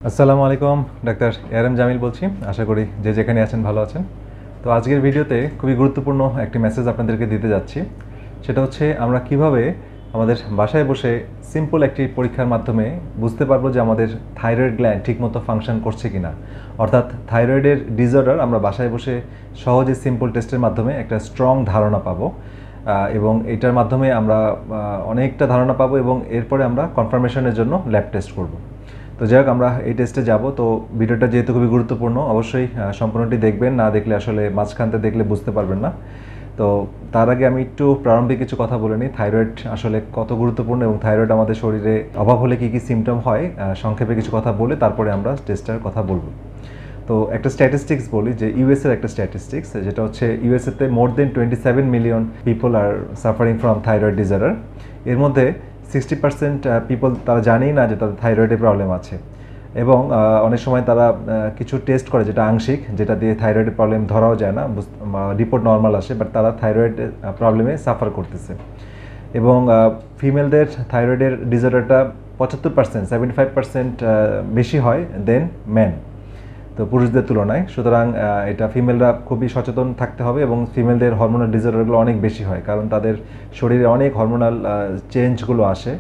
আসসালামু আলাইকুম, doctor ARM Jamil বলছি। আশা করি যে যেখানে আছেন ভালো আছেন। তো আজকের ভিডিওতে খুবই গুরুত্বপূর্ণ একটি মেসেজ আপনাদেরকে দিতে যাচ্ছি। সেটা হচ্ছে আমরা কিভাবে আমাদের বাসায় বসে সিম্পল একটি পরীক্ষার মাধ্যমে বুঝতে পারবো যে আমাদের থাইরয়েড গ্ল্যান্ড ঠিকমতো ফাংশন করছে কিনা। অর্থাৎ থাইরয়েডের ডিসঅর্ডার আমরা বাসায় বসে সহজে সিম্পল টেস্টের মাধ্যমে একটা স্ট্রং ধারণা পাবো এবং এটার মাধ্যমে আমরা অনেকটা ধারণা পাবো এবং এরপরে আমরা কনফার্মেশনের জন্য ল্যাব টেস্ট করব। তো যাই হোক, আমরা এই টেস্টে যাব। তো ভিডিওটা যেহেতু খুবই গুরুত্বপূর্ণ, অবশ্যই সম্পূর্ণটি দেখবেন, না দেখলে আসলে মাঝখানতে দেখলে বুঝতে পারবেন না। তো তার আগে আমি একটু প্রারম্ভিক কিছু কথা বলে নিই, থাইরয়েড আসলে কত গুরুত্বপূর্ণ এবং থাইরয়েড আমাদের শরীরে অভাব হলে কী কী সিমটম হয় সংক্ষেপে কিছু কথা বলে তারপরে আমরা টেস্টের কথা বলবো। তো একটা স্ট্যাটিস্টিক্স বলি যে ইউএসএর একটা স্ট্যাটিস্টিক্স, যেটা হচ্ছে ইউএসএতে মোর দেন 27 million people are suffering from thyroid disorder. এর মধ্যে 60% পিপল তারা জানেই না যে তাদের থাইরয়েডের প্রবলেম আছে এবং অনেক সময় তারা কিছু টেস্ট করে যেটা আংশিক, যেটা দিয়ে থাইরয়েডের প্রবলেম ধরাও যায় না, রিপোর্ট নর্মাল আসে, বাট তারা থাইরয়েড প্রবলেমে সাফার করতেছে। এবং ফিমেলদের থাইরয়েডের ডিসঅর্ডারটা 75%, 75% বেশি হয় দেন ম্যান, তো পুরুষদের তুলনায়। সুতরাং এটা ফিমেলরা খুবই সচেতন থাকতে হবে এবং ফিমেলদের হরমোনাল ডিসঅর্ডারগুলো অনেক বেশি হয়, কারণ তাদের শরীরে অনেক হরমোনাল চেঞ্জগুলো আসে।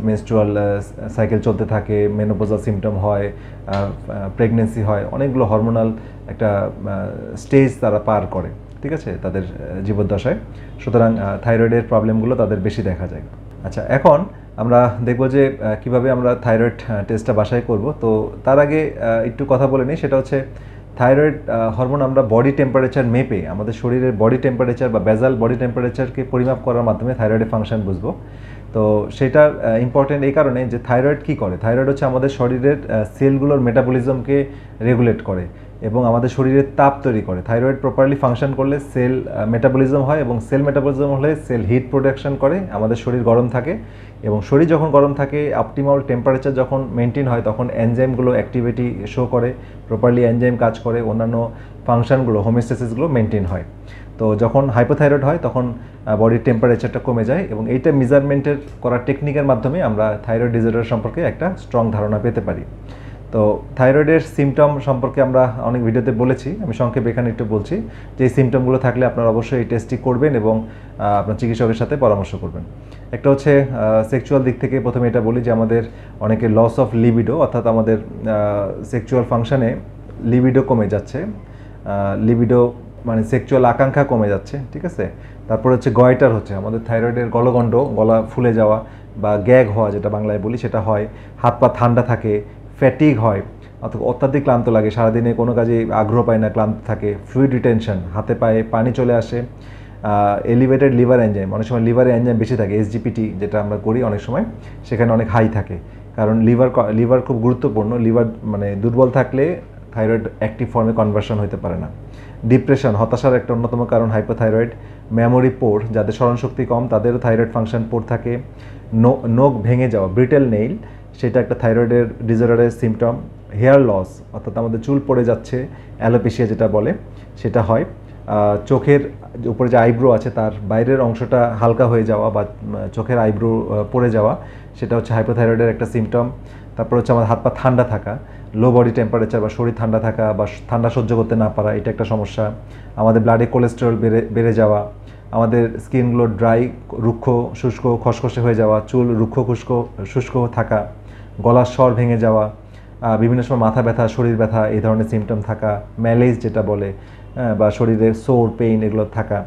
মেনস্ট্রুয়াল সাইকেল চলতে থাকে, মেনোপজাল সিমটম হয়, প্রেগনেন্সি হয়, অনেকগুলো হরমোনাল একটা স্টেজ তারা পার করে, ঠিক আছে, তাদের জীবদ্দশায়। সুতরাং থাইরয়েডের প্রবলেমগুলো তাদের বেশি দেখা যায়। আচ্ছা, এখন আমরা দেখব যে কিভাবে আমরা থাইরয়েড টেস্টটা বাসায় করব। তো তার আগে একটু কথা বলে নিই, সেটা হচ্ছে থাইরয়েড হরমোন আমরা বডি টেম্পারেচার মেপে আমাদের শরীরের বডি টেম্পারেচার বা বেজাল বডি টেম্পারেচারকে পরিমাপ করার মাধ্যমে থাইরয়েডের ফাংশন বুঝবো। তো সেটা ইম্পর্টেন্ট এই কারণে যে থাইরয়েড কী করে, থাইরয়েড হচ্ছে আমাদের শরীরের সেলগুলোর মেটাবলিজমকে রেগুলেট করে এবং আমাদের শরীরের তাপ তৈরি করে। থাইরয়েড প্রপারলি ফাংশন করলে সেল মেটাবলিজম হয় এবং সেল মেটাবলিজম হলে সেল হিট প্রোডাকশন করে, আমাদের শরীর গরম থাকে এবং শরীর যখন গরম থাকে, অপটিমাল টেম্পারেচার যখন মেনটেন হয়, তখন এনজাইমগুলো অ্যাক্টিভিটি শো করে, প্রপারলি এনজাইম কাজ করে, অন্যান্য ফাংশনগুলো হোমিওস্ট্যাসিসগুলো মেনটেন হয়। তো যখন হাইপোথাইরয়েড হয় তখন বডির টেম্পারেচারটা কমে যায় এবং এইটা মেজারমেন্টের করার টেকনিকের মাধ্যমে আমরা থাইরয়েড ডিসঅর্ডার সম্পর্কে একটা স্ট্রং ধারণা পেতে পারি। তো থাইরয়েডের সিমটম সম্পর্কে আমরা অনেক ভিডিওতে বলেছি, আমি সংক্ষেপে এখানে একটু বলছি যে এই সিমটমগুলো থাকলে আপনারা অবশ্যই এই টেস্টটি করবেন এবং আপনার চিকিৎসকের সাথে পরামর্শ করবেন। একটা হচ্ছে সেক্সুয়াল দিক থেকে প্রথমে এটা বলি যে আমাদের অনেকে লস অফ লিবিডো, অর্থাৎ আমাদের সেক্সুয়াল ফাংশনে লিবিডো কমে যাচ্ছে, লিবিডো মানে সেক্সুয়াল আকাঙ্ক্ষা কমে যাচ্ছে, ঠিক আছে। তারপর হচ্ছে গয়টার হচ্ছে আমাদের থাইরয়েডের গলগণ্ড, গলা ফুলে যাওয়া বা গ্যাগ হওয়া যেটা বাংলায় বলি সেটা হয়, হাত পা ঠান্ডা থাকে, ফ্যাটিগ হয় অথবা অত্যাধিক ক্লান্ত লাগে, সারাদিনে কোনো কাজে আগ্রহ পায় না, ক্লান্ত থাকে, ফ্লুইড রিটেনশন, হাতে পায়ে পানি চলে আসে, এলিভেটেড লিভার এনজাইম, অনেক সময় লিভারে এনজাইম বেশি থাকে, এসজিপিটি যেটা আমরা করি অনেক সময় সেখানে অনেক হাই থাকে, কারণ লিভার খুব গুরুত্বপূর্ণ। লিভার মানে দুর্বল থাকলে থাইরয়েড অ্যাক্টিভ ফর্মে কনভার্সন হতে পারে না। ডিপ্রেশন, হতাশার একটা অন্যতম কারণ হাইপোথাইরয়েড। মেমোরি পোর, যাদের স্মরণশক্তি কম তাদেরও থাইরয়েড ফাংশন পোর থাকে। নখ ভেঙে যাওয়া, ব্রিটেল নেইল, সেটা একটা থাইরয়েডের ডিসঅর্ডারের সিমটম। হেয়ার লস, অর্থাৎ আমাদের চুল পড়ে যাচ্ছে, অ্যালোপেশিয়া যেটা বলে সেটা হয়। চোখের উপরে যে আইব্রো আছে তার বাইরের অংশটা হালকা হয়ে যাওয়া বা চোখের আইব্রো পড়ে যাওয়া, সেটা হচ্ছে হাইপোথাইরয়েডের একটা সিমটম। তারপর হচ্ছে আমাদের হাত পা ঠান্ডা থাকা, লো বডি টেম্পারেচার বা শরীর ঠান্ডা থাকা বা ঠান্ডা সহ্য করতে না পারা, এটা একটা সমস্যা। আমাদের ব্লাডে কোলেস্টেরল বেড়ে যাওয়া, আমাদের স্কিনগুলো ড্রাই, রুক্ষ, শুষ্ক, খসখসে হয়ে যাওয়া, চুল রুক্ষ শুষ্ক থাকা, গলার স্বর ভেঙে যাওয়া, বিভিন্ন সময় মাথা ব্যথা, শরীর ব্যথা, এই ধরনের সিমটম থাকা, ম্যালেজ যেটা বলে, বা শরীরে সোর পেইন এগুলো থাকা।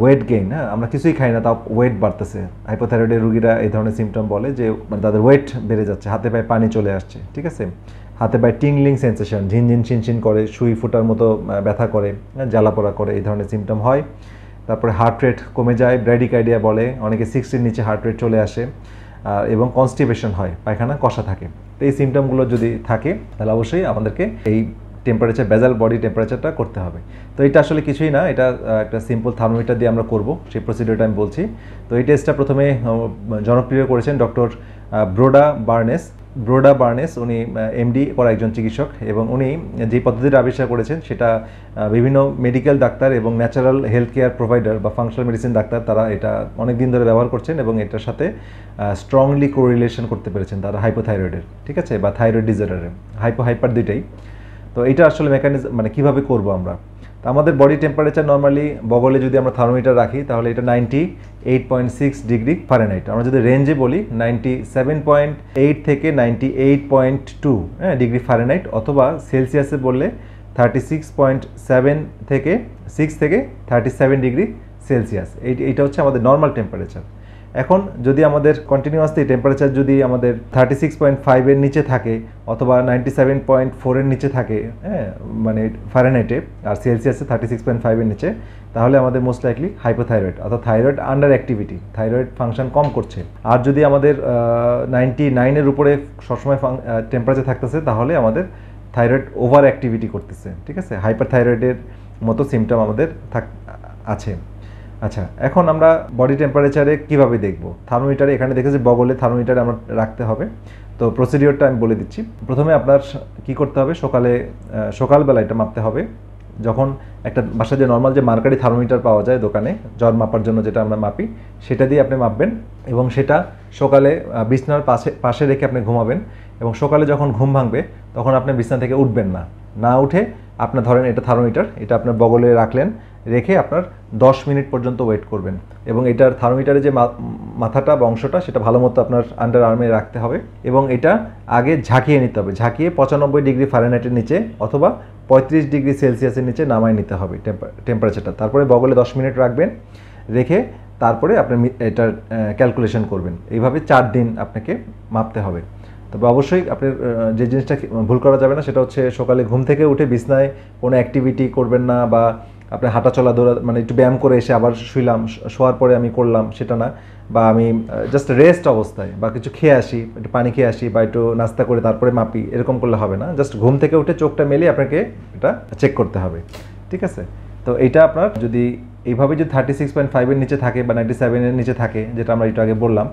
ওয়েট গেইন, আমরা কিছুই খাই না তাও ওয়েট বাড়তেছে, হাইপোথাইরয়েডের রুগীরা এই ধরনের সিমটম বলে যে মানে তাদের ওয়েট বেড়ে যাচ্ছে, হাতে পায়ে পানি চলে আসছে, ঠিক আছে। হাতে পায়ে টিংলিং সেন্সেশন, ঝিনঝিন শিনশিন করে, সুই ফুটার মতো ব্যথা করে, জ্বালা পোড়া করে, এই ধরনের সিমটম হয়। তারপরে হার্ট রেট কমে যায়, ব্র্যাডিকার্ডিয়া বলে, অনেকে 60-র নিচে হার্ট রেট চলে আসে এবং কনস্টিপেশন হয়, পায়খানা কষা থাকে। তো এই সিমটমগুলো যদি থাকে তাহলে অবশ্যই আমাদেরকে এই টেম্পারেচার, বেজাল বডি টেম্পারেচারটা করতে হবে। তো এটা আসলে কিছুই না, এটা একটা সিম্পল থার্মোমিটার দিয়ে আমরা করব, সেই প্রসিডিওরটা আমি বলছি। তো এই টেস্টটা প্রথমে জনপ্রিয় করেছেন ডক্টর ব্রোডা বার্নেস। ব্রোডা বার্নেস, উনি এমডি করা একজন চিকিৎসক এবং উনি যে পদ্ধতিটা আবিষ্কার করেছেন সেটা বিভিন্ন মেডিকেল ডাক্তার এবং ন্যাচারাল হেলথ কেয়ার প্রোভাইডার বা ফাংশনাল মেডিসিন ডাক্তার তারা এটা অনেক দিন ধরে ব্যবহার করছেন এবং এটার সাথে স্ট্রংলি কোরিলেশন করতে পেরেছেন তারা হাইপোথাইরয়েডের, ঠিক আছে, বা থাইরয়েড ডিজঅর্ডারের, হাইপার দুইটাই। তো এটা আসলে মেকানিজম মানে কীভাবে করবো আমরা। তো আমাদের বডি টেম্পারেচার নর্মালি বগলে যদি আমরা থার্মোমিটার রাখি তাহলে এটা 98.6 ডিগ্রি ফারেনহাইট। আমরা যদি রেঞ্জে বলি 97.8 থেকে 98.2 ডিগ্রি ফারেনহাইট, অথবা সেলসিয়াসে বললে 36.7 থেকে 6 থেকে 37 ডিগ্রি সেলসিয়াস। এইটা হচ্ছে আমাদের নর্মাল টেম্পারেচার। এখন যদি আমাদের কন্টিনিউয়াসলি টেম্পারেচার যদি আমাদের 36.5 নিচে থাকে অথবা 97.4 নিচে থাকে, মানে ফারেনহাইটে, আর সেলসিয়াসে 36.5 নিচে, তাহলে আমাদের মোস্ট লাইকলি হাইপোথাইরয়েড অর্থাৎ thyroid under activity, thyroid function কম করছে। আর যদি আমাদের 99 উপরে সবসময় টেম্পারেচার থাকতেছে তাহলে আমাদের থাইরয়েড ওভার অ্যাক্টিভিটি করতেছে, ঠিক আছে, হাইপার থাইরয়েডের মতো সিমটম আমাদের আছে। আচ্ছা, এখন আমরা বডি টেম্পারেচারে কীভাবে দেখব। থার্মোমিটারে এখানে দেখেছি বগলে থার্মোমিটারে আমরা রাখতে হবে। তো প্রসিডিওরটা আমি বলে দিচ্ছি। প্রথমে আপনার কি করতে হবে, সকালবেলা এটা মাপতে হবে। যখন একটা বাসায় যে নর্মাল যে মার্কারি থার্মোমিটার পাওয়া যায় দোকানে জ্বর মাপার জন্য, যেটা আমরা মাপি, সেটা দিয়ে আপনি মাপবেন এবং সেটা সকালে বিছনার পাশে রেখে আপনি ঘুমাবেন। এবং সকালে যখন ঘুম ভাঙবে তখন আপনি বিছনা থেকে উঠবেন না উঠে আপনার ধরেন এটা থার্মোমিটার, এটা আপনার বগলে রাখলেন, রেখে আপনার 10 মিনিট পর্যন্ত ওয়েট করবেন। এবং এটার থার্মোমিটারে যে মাথাটা বা অংশটা সেটা ভালো মতো আপনার আন্ডার আর্মে রাখতে হবে এবং এটা আগে ঝাঁকিয়ে নিতে হবে। ঝাঁকিয়ে 95 ডিগ্রি ফারেনহাইটের নিচে অথবা 35 ডিগ্রি সেলসিয়াসের নিচে নামায় নিতে হবে টেম্পারেচারটা। তারপরে বগলে 10 মিনিট রাখবেন, রেখে তারপরে আপনি এটার ক্যালকুলেশন করবেন। এইভাবে 4 দিন আপনাকে মাপতে হবে। তবে অবশ্যই আপনার যে জিনিসটা ভুল করা যাবে না সেটা হচ্ছে সকালে ঘুম থেকে উঠে বিছনায় কোনো অ্যাক্টিভিটি করবেন না, বা আপনি হাঁটা চলা দৌড়া মানে একটু ব্যায়াম করে এসে আবার শুইলাম, শোয়ার পরে আমি করলাম সেটা না, বা আমি জাস্ট রেস্ট অবস্থায় বা কিছু খেয়ে আসি, একটু পানি খেয়ে আসি বা একটু নাস্তা করে তারপরে মাপি, এরকম করলে হবে না। জাস্ট ঘুম থেকে উঠে চোখটা মেলে আপনাকে এটা চেক করতে হবে, ঠিক আছে। তো এইটা আপনার যদি এইভাবে যদি 36.5 নিচে থাকে বা 97 নিচে থাকে, যেটা আমরা একটু আগে বললাম,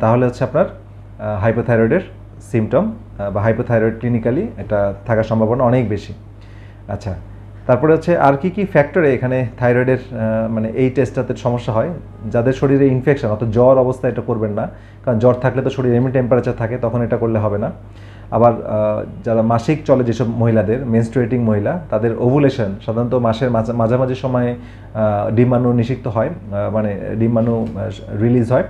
তাহলে হচ্ছে আপনার হাইপোথাইরয়েডের সিমটম বা হাইপোথাইরয়েড ক্লিনিক্যালি এটা থাকার সম্ভাবনা অনেক বেশি। আচ্ছা, তারপরে হচ্ছে আর কি ফ্যাক্টরে এখানে থাইরয়েডের মানে এই টেস্টটাতে সমস্যা হয়। যাদের শরীরে ইনফেকশন অর্থাৎ জ্বর অবস্থায় এটা করবেন না, কারণ জ্বর থাকলে তো শরীরে এমনি টেম্পারেচার থাকে, তখন এটা করলে হবে না। আবার যারা মাসিক চলে যেসব মহিলাদের, মেনস্ট্রুয়েটিং মহিলা, তাদের ওভুলেশন সাধারণত মাসের মাঝামাঝি সময়ে ডিম্বাণু নিষিক্ত হয়, মানে ডিম্বাণু রিলিজ হয়।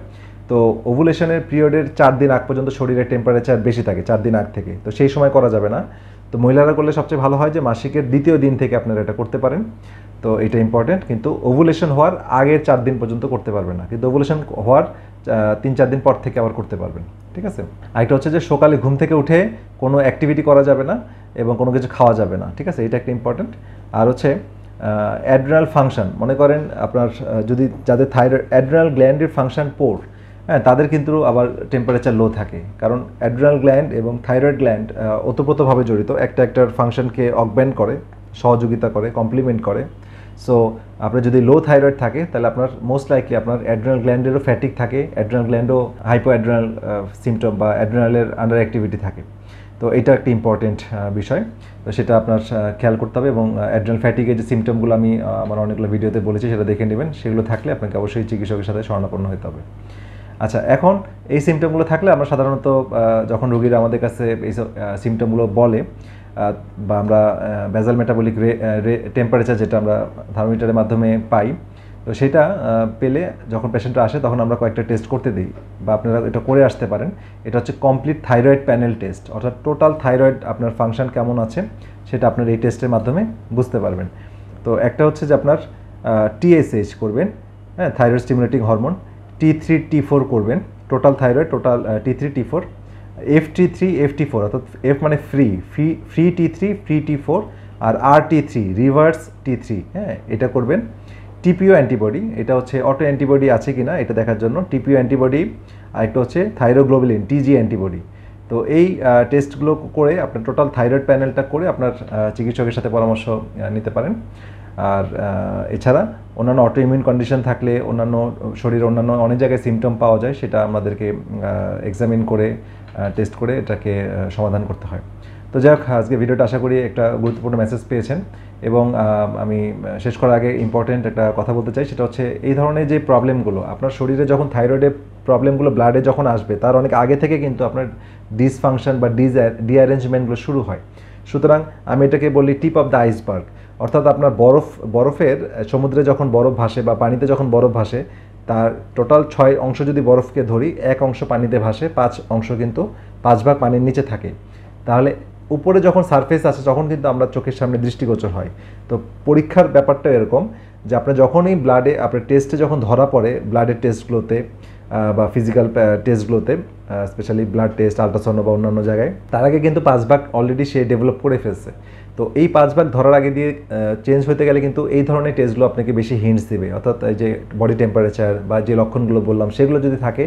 তো ওভুলেশনের পিরিয়ডের 4 দিন আগ পর্যন্ত শরীরের টেম্পারেচার বেশি থাকে, 4 দিন আগ থেকে। তো সেই সময় করা যাবে না। তো মহিলারা করলে সবচেয়ে ভালো হয় যে মাসিকের 2য় দিন থেকে আপনারা এটা করতে পারেন। তো এটা ইম্পর্টেন্ট, কিন্তু ওভুলেশন হওয়ার আগের 4 দিন পর্যন্ত করতে পারবেন না, কিন্তু ওভুলেশন হওয়ার 3-4 দিন পর থেকে আবার করতে পারবেন, ঠিক আছে। আরেকটা হচ্ছে যে সকালে ঘুম থেকে উঠে কোনো অ্যাক্টিভিটি করা যাবে না এবং কোনো কিছু খাওয়া যাবে না, ঠিক আছে, এটা একটা ইম্পর্টেন্ট। আর হচ্ছে অ্যাড্রিনাল ফাংশন, মনে করেন আপনার যদি যাদের থাইরয়েড অ্যাড্রিনাল গ্ল্যান্ডের ফাংশন পোর, তাদের কিন্তু আবার টেম্পারেচার লো থাকে, কারণ অ্যাড্রিনাল গ্ল্যান্ড এবং থাইরয়েড গ্ল্যান্ড ওতপ্রোতভাবে জড়িত, একটার ফাংশনকে অগমেন্ট করে, সহযোগিতা করে, কমপ্লিমেন্ট করে। সো আপনার যদি লো থাইরয়েড থাকে তাহলে আপনার মোস্ট লাইকলি আপনার অ্যাড্রিনাল গ্ল্যান্ডেরও ফ্যাটিক থাকে, অ্যাড্রিনাল গ্ল্যান্ডও হাইপো অ্যাড্রিনাল সিমটম বা অ্যাড্রিনালের আন্ডার অ্যাক্টিভিটি থাকে। তো এটা একটা ইম্পর্টেন্ট বিষয়, তো সেটা আপনার খেয়াল করতে হবে। এবং অ্যাড্রিনাল ফ্যাটিকের যে সিমটমগুলো আমি আমার অনেকগুলো ভিডিওতে বলেছি, সেটা দেখে নেবেন। সেগুলো থাকলে আপনাকে অবশ্যই চিকিৎসকের সাথে শরণাপন্ন হতে হবে। আচ্ছা, এখন এই সিমটমগুলো থাকলে আমরা সাধারণত যখন রোগীরা আমাদের কাছে এই সিমটমগুলো বলে, বা আমরা বেসাল মেটাবলিক টেম্পারেচার যেটা আমরা থার্মোমিটারের মাধ্যমে পাই, তো সেটা পেলে যখন পেশেন্টরা আসে তখন আমরা কয়েকটা টেস্ট করতে দিই, বা আপনারা এটা করে আসতে পারেন। এটা হচ্ছে কমপ্লিট থাইরয়েড প্যানেল টেস্ট, অর্থাৎ টোটাল থাইরয়েড আপনার ফাংশন কেমন আছে সেটা আপনার এই টেস্টের মাধ্যমে বুঝতে পারবেন। তো একটা হচ্ছে যে আপনার TSH করবেন, thyroid stimulating hormone, T3 T4 করবেন, total thyroid, total T3 T4, FT3 FT4 অর্থাৎ F মানে ফ্রি T3 ফ্রি T4, আর RT3 রিভার্স T3, এটা করবেন। TPO অ্যান্টিবডি, এটা হচ্ছে অটো অ্যান্টিবডি আছে কিনা এটা দেখার জন্য TPO অ্যান্টিবডি, আর একটা হচ্ছে থাইরোগ্লোবুলিন TG অ্যান্টিবডি। তো এই টেস্টগুলো করে আপনার টোটাল থাইরয়েড প্যানেলটা করে আপনার চিকিৎসকের সাথে পরামর্শ নিতে পারেন। আর এছাড়া অন্যান্য অটো ইমিউন কন্ডিশন থাকলে অন্যান্য শরীরে অন্যান্য অনেক জায়গায় সিমটম পাওয়া যায়, সেটা আমাদেরকে এক্সামিন করে টেস্ট করে এটাকে সমাধান করতে হয়। তো যাই হোক, আজকে ভিডিওটা আশা করি একটা গুরুত্বপূর্ণ মেসেজ পেয়েছেন। এবং আমি শেষ করার আগে ইম্পর্টেন্ট একটা কথা বলতে চাই, সেটা হচ্ছে এই ধরনের যে প্রবলেমগুলো আপনার শরীরে যখন থাইরয়েডের প্রবলেমগুলো ব্লাডে যখন আসবে তার অনেক আগে থেকে কিন্তু আপনার ডিসফাংশন বা ডিঅ্যারেঞ্জমেন্টগুলো শুরু হয়। সুতরাং আমি এটাকে বলি টিপ অফ দ্য আইসবার্গ, অর্থাৎ আপনার বরফের সমুদ্রে যখন বরফ ভাসে বা পানিতে যখন বরফ ভাসে, তার টোটাল 6 অংশ যদি বরফকে ধরি, 1 অংশ পানিতে ভাসে, 5 অংশ কিন্তু 5 ভাগ পানির নিচে থাকে। তাহলে উপরে যখন সারফেস আসে তখন কিন্তু আমরা চোখের সামনে দৃষ্টিগোচর হয়। তো পরীক্ষার ব্যাপারটা এরকম যে আপনার যখনই ব্লাডে আপনার টেস্টে যখন ধরা পড়ে, ব্লাডের টেস্টগুলোতে বা ফিজিক্যাল টেস্টগুলোতে, স্পেশালি ব্লাড টেস্ট, আলট্রাসাউন্ড বা অন্যান্য জায়গায়, তার আগে কিন্তু 5 ভাগ অলরেডি সে ডেভেলপ করে ফেলছে। তো এই 5 ভাগ ধরার আগে দিয়ে চেঞ্জ হতে গেলে কিন্তু এই ধরনের টেস্টগুলো আপনাকে বেশি হিন্টস দেবে, অর্থাৎ এই যে বডি টেম্পারেচার বা যে লক্ষণগুলো বললাম সেগুলো যদি থাকে,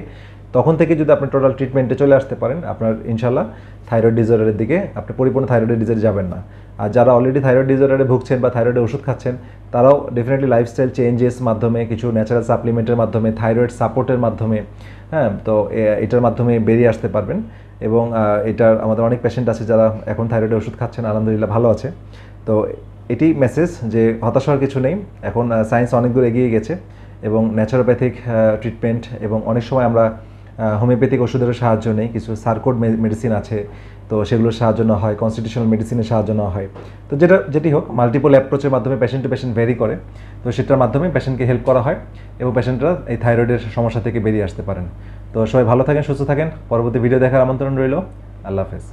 তখন থেকে যদি আপনি টোটাল ট্রিটমেন্টে চলে আসতে পারেন, আপনার ইনশাল্লাহ থাইরয়েড ডিসঅর্ডারের দিকে আপনি পরিপূর্ণ থাইরয়েড ডিসঅর্ডারে যাবেন না। আর যারা অলরেডি থাইরয়েড ডিসঅর্ডারে ভুগছেন বা থাইরয়েডের ওষুধ খাচ্ছেন, তারাও ডেফিনেটলি লাইফস্টাইল চেঞ্জেস মাধ্যমে, কিছু ন্যাচারাল সাপ্লিমেন্টের মাধ্যমে, থাইরয়েড সাপোর্টের মাধ্যমে, হ্যাঁ, তো এটার মাধ্যমে বেরিয়ে আসতে পারবেন। এবং এটার আমাদের অনেক পেশেন্ট আছে যারা এখন থাইরয়েডের ওষুধ খাচ্ছেন, আলহামদুলিল্লাহ ভালো আছে। তো এটি মেসেজ যে হতাশ হওয়ার কিছু নেই, এখন সায়েন্স অনেক দূর এগিয়ে গেছে এবং ন্যাচারোপ্যাথিক ট্রিটমেন্ট এবং অনেক সময় আমরা হোমিওপ্যাথিক ওষুধেরও সাহায্য নেই, কিছু সার্কোড মেডিসিন আছে, তো সেগুলোর সাহায্য নেওয়া হয়, কনস্টিটিউশনাল মেডিসিনের সাহায্য নেওয়া হয়। তো যেটি হোক, মাল্টিপল অ্যাপ্রোচের মাধ্যমে পেশেন্ট টু পেশেন্ট ভ্যারি করে, তো সেটার মাধ্যমে পেশেন্টকে হেল্প করা হয় এবং পেশেন্টরা এই থাইরয়েডের সমস্যা থেকে বেরিয়ে আসতে পারেন। তো সবাই ভালো থাকেন, সুস্থ থাকেন। পরবর্তী ভিডিও দেখার আমন্ত্রণ রইল। আল্লাহ হাফেজ।